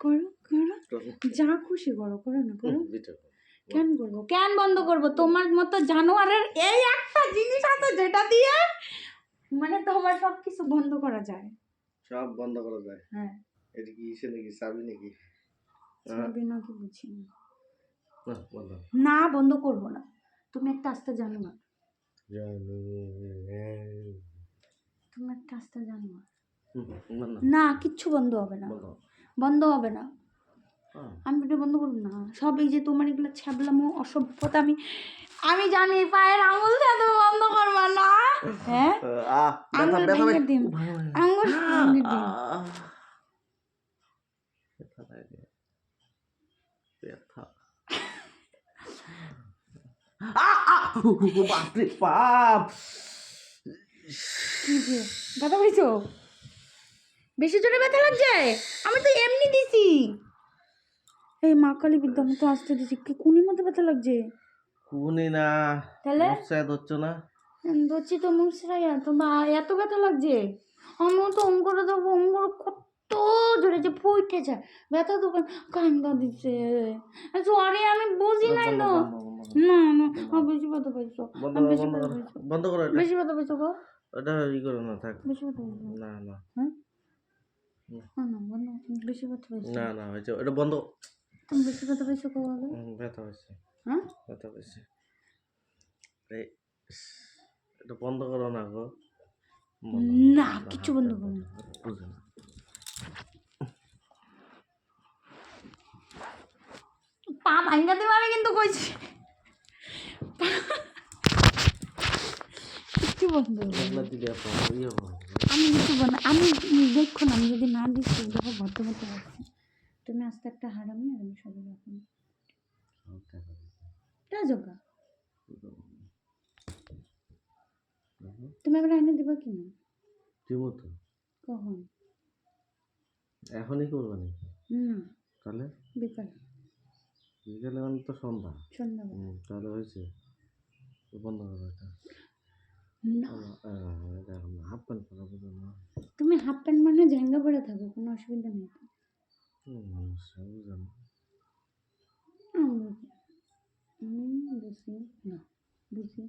করো করো, যা খুশি করো, করো না করো। কেন করবো, কেন বন্ধ করবো? তোমার মতো জানোয়ারের এই একটা জিনিস আছে যেটা দিয়ে মানে তোমার সবকিছু বন্ধ করা যায়। সব বন্ধ করা যায়? হ্যাঁ। এটা কি ইসে নাকি, চাবি নাকি? চাবি নাকি বুঝি না। বন্ধ না, বন্ধ করবো না। তুমি একটা আস্তে জানোয়ার, তুমি একটা আস্তে জানোয়ার। না, কিচ্ছু বন্ধ হবে না, বন্ধ হবে না। আমি ভিডিও বন্ধ করবো না। সব এই যে তোমার এগুলো ছ্যাবলামো অসভ্যতা আমি জানি পায়ের আঙুল দিয়ে তুমি বন্ধ করবা না। হ্যাঁ, আঙুল ভেঙে দিন, আঙুল ভেঙে দিন। বাপরে বাপ, ব্যথা পেয়েছো? বেশি জোরে ব্যথা লাগছে? আমি তো এমনি দিছি। এই মা কালী বিদ্যা মতো আসতে দিছি, কি কোনি মতো ব্যথা লাগছে? কোনি না, তাহলে মুছায় ধরছো না? ধরছি তো মুছরাই, তো বা এত ব্যথা লাগছে। আমিও তো অঙ্গরে দেবো, অঙ্গর কত জোরে যে ফুটে যায়, ব্যথা তো কান্দা দিচ্ছে। সরি, আমি বুঝি নাই তো। না না, বেশি ব্যথা পাইছো, বেশি ব্যথা পাইছো, বন্ধ করো, বেশি ব্যথা পাইছো গো। এটা ই করো না, থাক। বেশি ব্যথা পাইছো? না না, হ্যাঁ না বন্ধ, বেশি ব্যথা পাইছো? না না, হয়েছে, এটা বন্ধ। তুমি বেশি ব্যথা পাইছো কবে? ব্যথা হয়েছে, হ্যাঁ ব্যথা হয়েছে। এটা বন্ধ করো না গো। না, কিচ্ছু বন্ধ করো না। বুঝে না, পা ভাঙ্গা দেবো আমি কিন্তু কইছি। কিচ্ছু বন্ধ আমি কিছু বন্ধ, আমি দেখো না, আমি যদি না দিচ্ছি দেখো ভদ্র মতো রাখছি। তুমি আস্তে একটা হারামি আর আমি সবাই রাখুন জগা। তুমি আবার আইনে দেবা কি না? দিব তো। কখন? এখনই করবো নাকি? না, তাহলে বিকালে। বিকালে মানে তো সন্ধ্যা। সন্ধ্যাবেলা। তাহলে হয়েছে, বন্ধ করো এটা। হাফ প্যান্ট পরা বুঝো না? তুমি হাফ প্যান্ট মানে ঝাঙ্গা পরে থাকো, কোনো অসুবিধা নেই। বুঝো না, বুঝি না, বুঝি।